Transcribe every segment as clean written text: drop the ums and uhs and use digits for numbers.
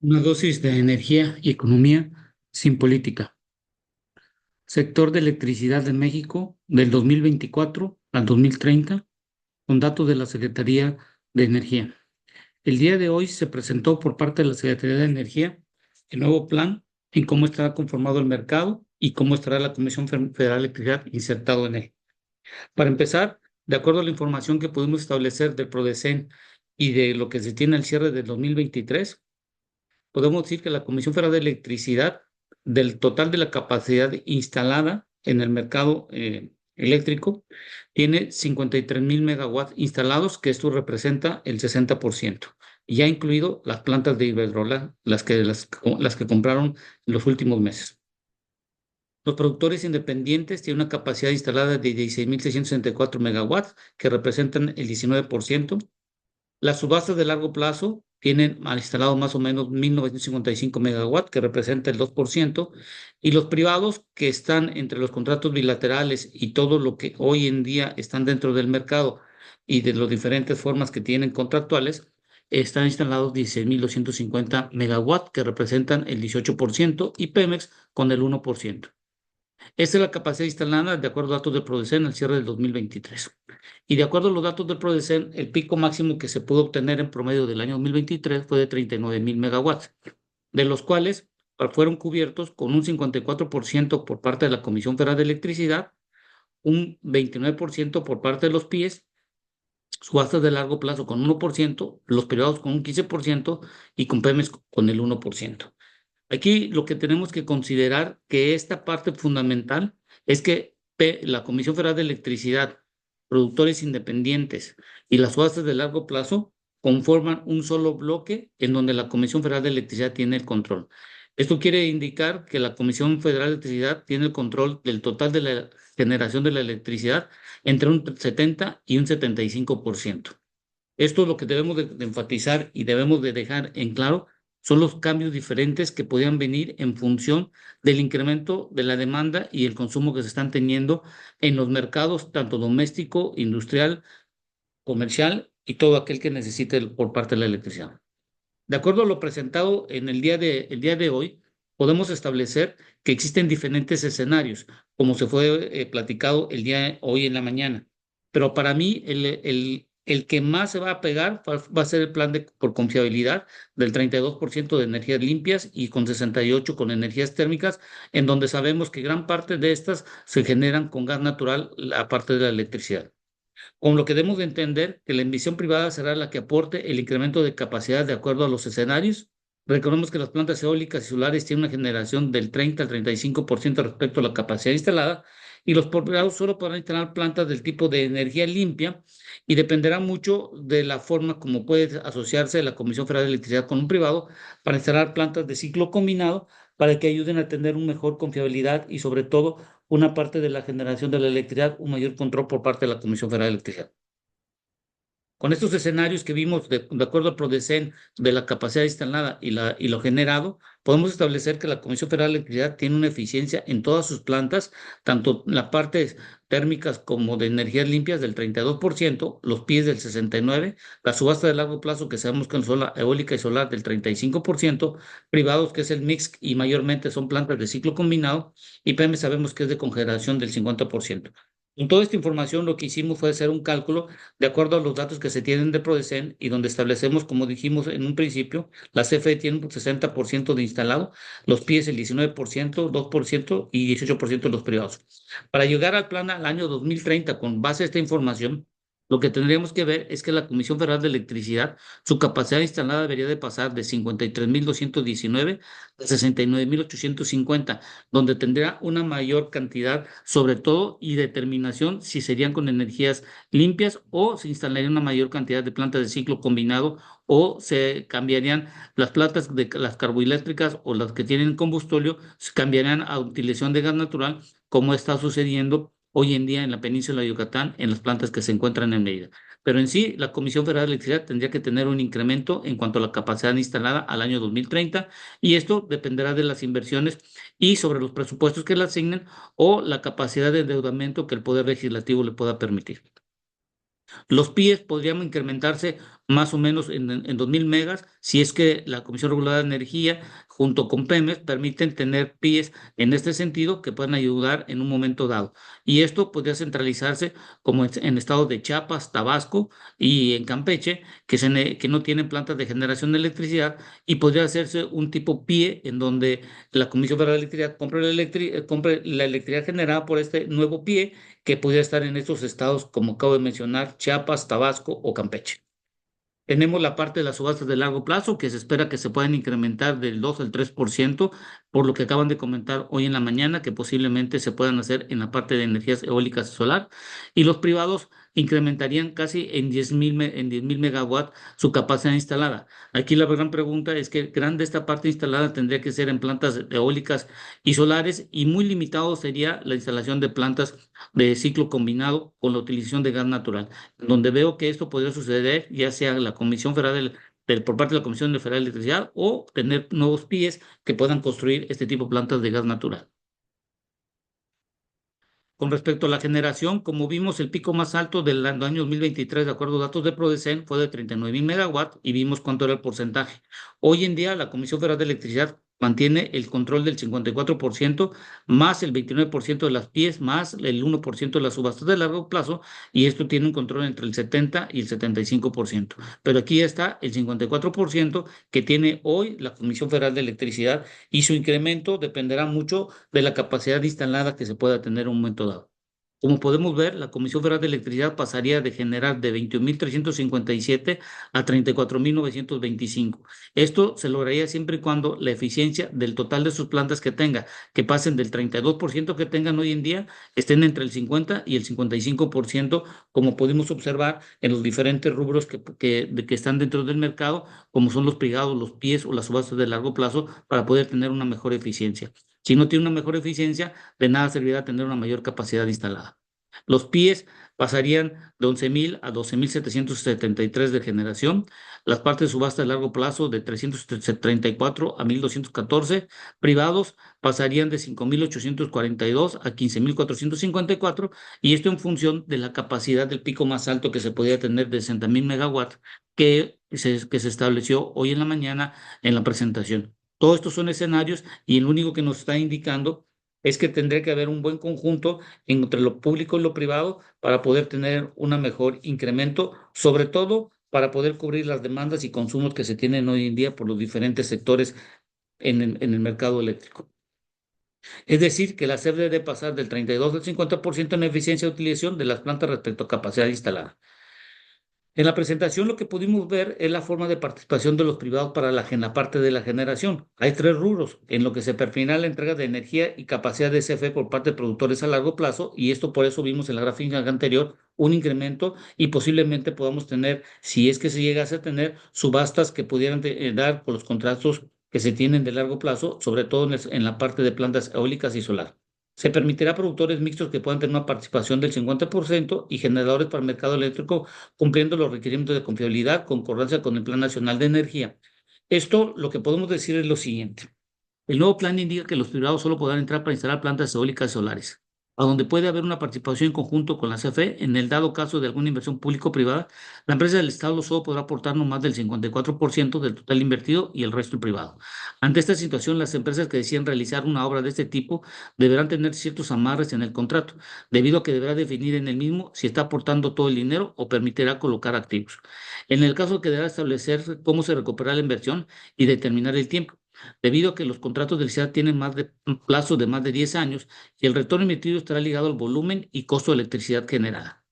Una dosis de energía y economía sin política. Sector de electricidad de México del 2024 al 2030, con datos de la Secretaría de Energía. El día de hoy se presentó por parte de la Secretaría de Energía el nuevo plan en cómo estará conformado el mercado y cómo estará la Comisión Federal de Electricidad insertado en él. Para empezar, de acuerdo a la información que pudimos establecer del PRODECEN y de lo que se tiene al cierre del 2023, podemos decir que la Comisión Federal de Electricidad, del total de la capacidad instalada en el mercado eléctrico, tiene 53,000 megawatts instalados, que esto representa el 60%, ya incluido las plantas de Iberdrola, las que compraron en los últimos meses. Los productores independientes tienen una capacidad instalada de 16,664 megawatts, que representan el 19%. Las subastas de largo plazo tienen instalado más o menos 1,955 megawatts, que representa el 2%, y los privados que están entre los contratos bilaterales y todo lo que hoy en día están dentro del mercado y de las diferentes formas que tienen contractuales, están instalados 16,250 megawatts, que representan el 18%, y Pemex con el 1%. Esta es la capacidad instalada de acuerdo a datos del PRODECEN al cierre del 2023. Y de acuerdo a los datos del PRODECEN, el pico máximo que se pudo obtener en promedio del año 2023 fue de 39,000 megawatts, de los cuales fueron cubiertos con un 54% por parte de la Comisión Federal de Electricidad, un 29% por parte de los PIEs, subastas de largo plazo con 1%, los privados con un 15% y con Pemex con el 1%. Aquí lo que tenemos que considerar que esta parte fundamental es que la Comisión Federal de Electricidad, productores independientes y las subastas de largo plazo conforman un solo bloque en donde la Comisión Federal de Electricidad tiene el control. Esto quiere indicar que la Comisión Federal de Electricidad tiene el control del total de la generación de la electricidad entre un 70 y un 75%. Esto es lo que debemos de enfatizar y debemos de dejar en claro, son los cambios diferentes que podrían venir en función del incremento de la demanda y el consumo que se están teniendo en los mercados, tanto doméstico, industrial, comercial y todo aquel que necesite por parte de la electricidad. De acuerdo a lo presentado en el día de hoy, podemos establecer que existen diferentes escenarios, como se fue platicado el día de hoy en la mañana. Pero para mí, el que más se va a pegar va a ser el plan por confiabilidad del 32% de energías limpias y con 68% con energías térmicas, en donde sabemos que gran parte de estas se generan con gas natural, aparte de la electricidad. Con lo que debemos de entender que la emisión privada será la que aporte el incremento de capacidad de acuerdo a los escenarios. Recordemos que las plantas eólicas y solares tienen una generación del 30 al 35% respecto a la capacidad instalada, y los privados solo podrán instalar plantas del tipo de energía limpia, y dependerá mucho de la forma como puede asociarse la Comisión Federal de Electricidad con un privado para instalar plantas de ciclo combinado para que ayuden a tener una mejor confiabilidad y sobre todo una parte de la generación de la electricidad, un mayor control por parte de la Comisión Federal de Electricidad. Con estos escenarios que vimos, de acuerdo al PRODECEN, de la capacidad instalada y lo generado, podemos establecer que la Comisión Federal de Electricidad tiene una eficiencia en todas sus plantas, tanto en la parte térmicas como de energías limpias del 32%, los pies del 69%, la subasta de largo plazo que sabemos que en solar, eólica y solar del 35%, privados que es el mix y mayormente son plantas de ciclo combinado, y PM sabemos que es de congelación del 50%. Con toda esta información, lo que hicimos fue hacer un cálculo de acuerdo a los datos que se tienen de PRODECEN, y donde establecemos, como dijimos en un principio, la CFE tiene un 60% de instalado, los PIEs el 19%, 2% y 18% los privados. Para llegar al plan al año 2030 con base a esta información, lo que tendríamos que ver es que la Comisión Federal de Electricidad, su capacidad instalada debería de pasar de 53,219 a 69,850, donde tendría una mayor cantidad, sobre todo, y determinación si serían con energías limpias o se instalaría una mayor cantidad de plantas de ciclo combinado, o se cambiarían las plantas de las carboeléctricas o las que tienen combustóleo, se cambiarían a utilización de gas natural, como está sucediendo hoy en día en la península de Yucatán, en las plantas que se encuentran en Mérida. Pero en sí, la Comisión Federal de Electricidad tendría que tener un incremento en cuanto a la capacidad instalada al año 2030, y esto dependerá de las inversiones y sobre los presupuestos que le asignen o la capacidad de endeudamiento que el Poder Legislativo le pueda permitir. Los PIEs podrían incrementarse más o menos en 2.000 megas, si es que la Comisión Reguladora de Energía, junto con Pemex, permiten tener PIEs en este sentido que puedan ayudar en un momento dado. Y esto podría centralizarse como en estados de Chiapas, Tabasco y en Campeche, que no tienen plantas de generación de electricidad, y podría hacerse un tipo PIE en donde la Comisión Federal de Electricidad compre la electricidad generada por este nuevo PIE que pudiera estar en estos estados, como acabo de mencionar, Chiapas, Tabasco o Campeche. Tenemos la parte de las subastas de largo plazo, que se espera que se puedan incrementar del 2 al 3%, por lo que acaban de comentar hoy en la mañana, que posiblemente se puedan hacer en la parte de energías eólicas y solar. Y los privados incrementarían casi en 10.000 megawatts su capacidad instalada. Aquí la gran pregunta es que grande esta parte instalada tendría que ser en plantas eólicas y solares, y muy limitado sería la instalación de plantas de ciclo combinado con la utilización de gas natural, donde veo que esto podría suceder, ya sea la Comisión Federal por parte de la Comisión Federal de Electricidad, o tener nuevos PIEs que puedan construir este tipo de plantas de gas natural. Con respecto a la generación, como vimos, el pico más alto del año 2023, de acuerdo a datos de Prodecen, fue de 39.000 megawatts, y vimos cuánto era el porcentaje. Hoy en día, la Comisión Federal de Electricidad mantiene el control del 54%, más el 29% de las PIEs, más el 1% de las subastas de largo plazo, y esto tiene un control entre el 70 y el 75%. Pero aquí está el 54% que tiene hoy la Comisión Federal de Electricidad, y su incremento dependerá mucho de la capacidad instalada que se pueda tener en un momento dado. Como podemos ver, la Comisión Federal de Electricidad pasaría de generar de 21.357 a 34.925. Esto se lograría siempre y cuando la eficiencia del total de sus plantas que tenga, que pasen del 32% que tengan hoy en día, estén entre el 50 y el 55%, como pudimos observar en los diferentes rubros que están dentro del mercado, como son los privados, los PIEs o las subastas de largo plazo, para poder tener una mejor eficiencia. Si no tiene una mejor eficiencia, de nada servirá tener una mayor capacidad instalada. Los PIEs pasarían de 11.000 a 12.773 de generación. Las partes de subasta de largo plazo de 334 a 1.214. Privados pasarían de 5.842 a 15.454. Y esto en función de la capacidad del pico más alto que se podía tener de 60.000 megawatts que se estableció hoy en la mañana en la presentación. Todos estos son escenarios, y lo único que nos está indicando es que tendría que haber un buen conjunto entre lo público y lo privado para poder tener un mejor incremento, sobre todo para poder cubrir las demandas y consumos que se tienen hoy en día por los diferentes sectores en el mercado eléctrico. Es decir, que la SEP debe pasar del 32 al 50% en eficiencia de utilización de las plantas respecto a capacidad instalada. En la presentación lo que pudimos ver es la forma de participación de los privados para la parte de la generación. Hay tres rubros en lo que se perfila la entrega de energía y capacidad de CFE por parte de productores a largo plazo, y esto por eso vimos en la gráfica anterior un incremento, y posiblemente podamos tener, si es que se llegase a tener, subastas que pudieran dar por los contratos que se tienen de largo plazo, sobre todo en la parte de plantas eólicas y solar. Se permitirá a productores mixtos que puedan tener una participación del 50% y generadores para el mercado eléctrico, cumpliendo los requerimientos de confiabilidad, concordancia con el Plan Nacional de Energía. Esto, lo que podemos decir es lo siguiente. El nuevo plan indica que los privados solo podrán entrar para instalar plantas eólicas y solares, a donde puede haber una participación en conjunto con la CFE. En el dado caso de alguna inversión público-privada, la empresa del Estado solo podrá aportar no más del 54% del total invertido, y el resto el privado. Ante esta situación, las empresas que deciden realizar una obra de este tipo deberán tener ciertos amarres en el contrato, debido a que deberá definir en el mismo si está aportando todo el dinero o permitirá colocar activos. En el caso que deberá establecer cómo se recuperará la inversión y determinar el tiempo, debido a que los contratos de electricidad tienen un plazo de más de 10 años, y el retorno emitido estará ligado al volumen y costo de electricidad generada.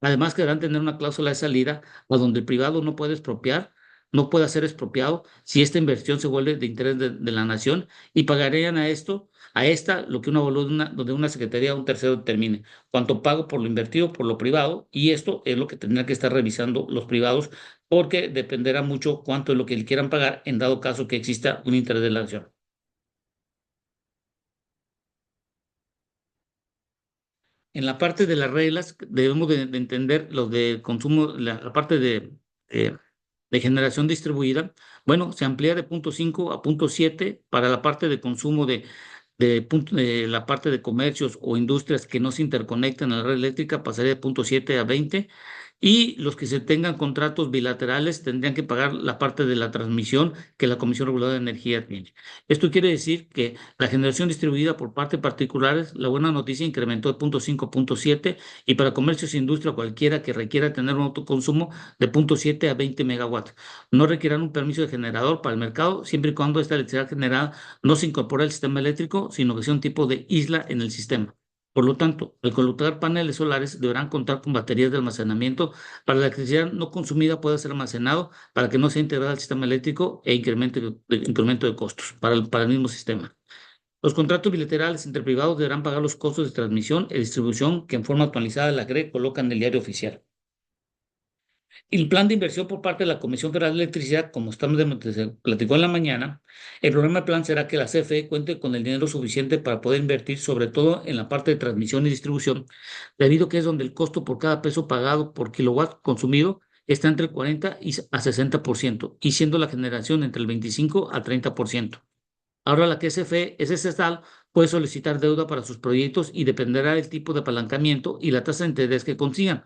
Además, que deberán tener una cláusula de salida a donde el privado no pueda ser expropiado si esta inversión se vuelve de interés de la nación, y pagarían a esta lo que una donde una secretaría o un tercero determine cuánto pago por lo invertido por lo privado, y esto es lo que tendrán que estar revisando los privados, porque dependerá mucho cuánto es lo que quieran pagar en dado caso que exista un interés de la nación. En la parte de las reglas, debemos de entender los de consumo, la parte de, de generación distribuida. Bueno, se amplía de punto 5 a punto 7 para la parte de consumo de la parte de comercios o industrias que no se interconectan a la red eléctrica, pasaría de punto 7 a 20. y los que se tengan contratos bilaterales tendrían que pagar la parte de la transmisión que la Comisión Reguladora de Energía tiene. Esto quiere decir que la generación distribuida por parte de particulares, la buena noticia incrementó de 0.5 a 0.7 y para comercios e industria cualquiera que requiera tener un autoconsumo de 0.7 a 20 megawatts. No requieran un permiso de generador para el mercado siempre y cuando esta electricidad generada no se incorpore al sistema eléctrico, sino que sea un tipo de isla en el sistema. Por lo tanto, al colocar paneles solares deberán contar con baterías de almacenamiento para la electricidad no consumida pueda ser almacenado para que no sea integrada al sistema eléctrico e incremento de costos para el mismo sistema. Los contratos bilaterales entre privados deberán pagar los costos de transmisión y distribución que en forma actualizada la CRE coloca en el diario oficial. Y el plan de inversión por parte de la Comisión Federal de Electricidad, como se platicó en la mañana, el programa de plan será que la CFE cuente con el dinero suficiente para poder invertir, sobre todo en la parte de transmisión y distribución, debido a que es donde el costo por cada peso pagado por kilowatt consumido está entre el 40 a 60%, y siendo la generación entre el 25 a 30%. Ahora la que CFE es estatal puede solicitar deuda para sus proyectos y dependerá del tipo de apalancamiento y la tasa de interés que consigan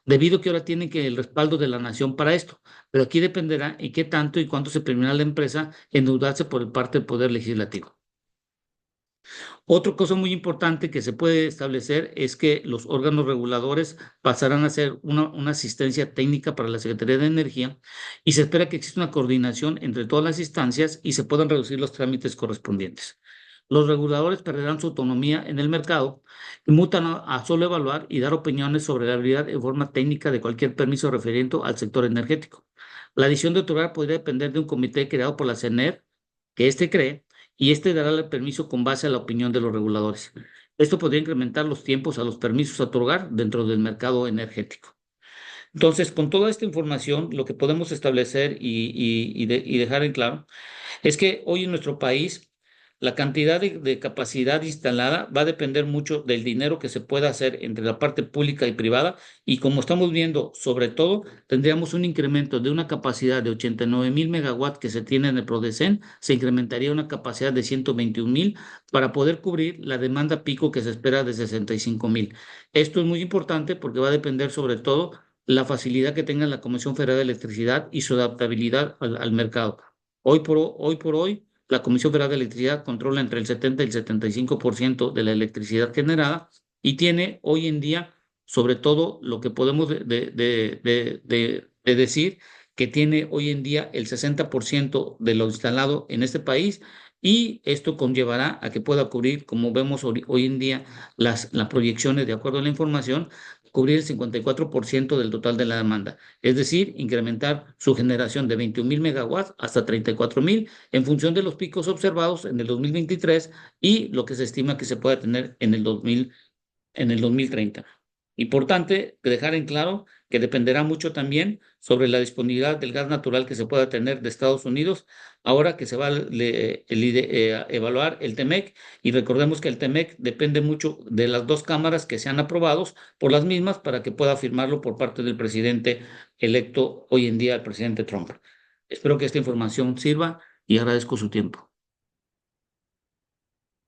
debido a que ahora tienen que el respaldo de la nación para esto. Pero aquí dependerá en qué tanto y cuánto se permitirá a la empresa endeudarse por parte del Poder Legislativo. Otra cosa muy importante que se puede establecer es que los órganos reguladores pasarán a ser una asistencia técnica para la Secretaría de Energía y se espera que exista una coordinación entre todas las instancias y se puedan reducir los trámites correspondientes. Los reguladores perderán su autonomía en el mercado y mutan a solo evaluar y dar opiniones sobre la habilidad en forma técnica de cualquier permiso referente al sector energético. La decisión de otorgar podría depender de un comité creado por la CNER, que éste cree, y este dará el permiso con base a la opinión de los reguladores. Esto podría incrementar los tiempos a los permisos a otorgar dentro del mercado energético. Entonces, con toda esta información, lo que podemos establecer y dejar en claro es que hoy en nuestro país la cantidad de capacidad instalada va a depender mucho del dinero que se pueda hacer entre la parte pública y privada y como estamos viendo, sobre todo, tendríamos un incremento de una capacidad de 89,000 megawatts que se tiene en el PRODECEN, se incrementaría una capacidad de 121,000 para poder cubrir la demanda pico que se espera de 65,000. Esto es muy importante porque va a depender sobre todo la facilidad que tenga la Comisión Federal de Electricidad y su adaptabilidad al mercado. Hoy por hoy, la Comisión Federal de Electricidad controla entre el 70 y el 75% de la electricidad generada y tiene hoy en día, sobre todo, lo que podemos de decir, que tiene hoy en día el 60% de lo instalado en este país y esto conllevará a que pueda cubrir, como vemos hoy en día, las proyecciones, de acuerdo a la información, cubrir el 54% del total de la demanda, es decir, incrementar su generación de 21,000 megawatts hasta 34,000 en función de los picos observados en el 2023 y lo que se estima que se pueda tener en el 2030. Importante dejar en claro que dependerá mucho también sobre la disponibilidad del gas natural que se pueda tener de Estados Unidos, ahora que se va a evaluar el TEMEC, y recordemos que el TEMEC depende mucho de las dos cámaras que sean aprobados por las mismas para que pueda firmarlo por parte del presidente electo hoy en día, el presidente Trump. Espero que esta información sirva y agradezco su tiempo.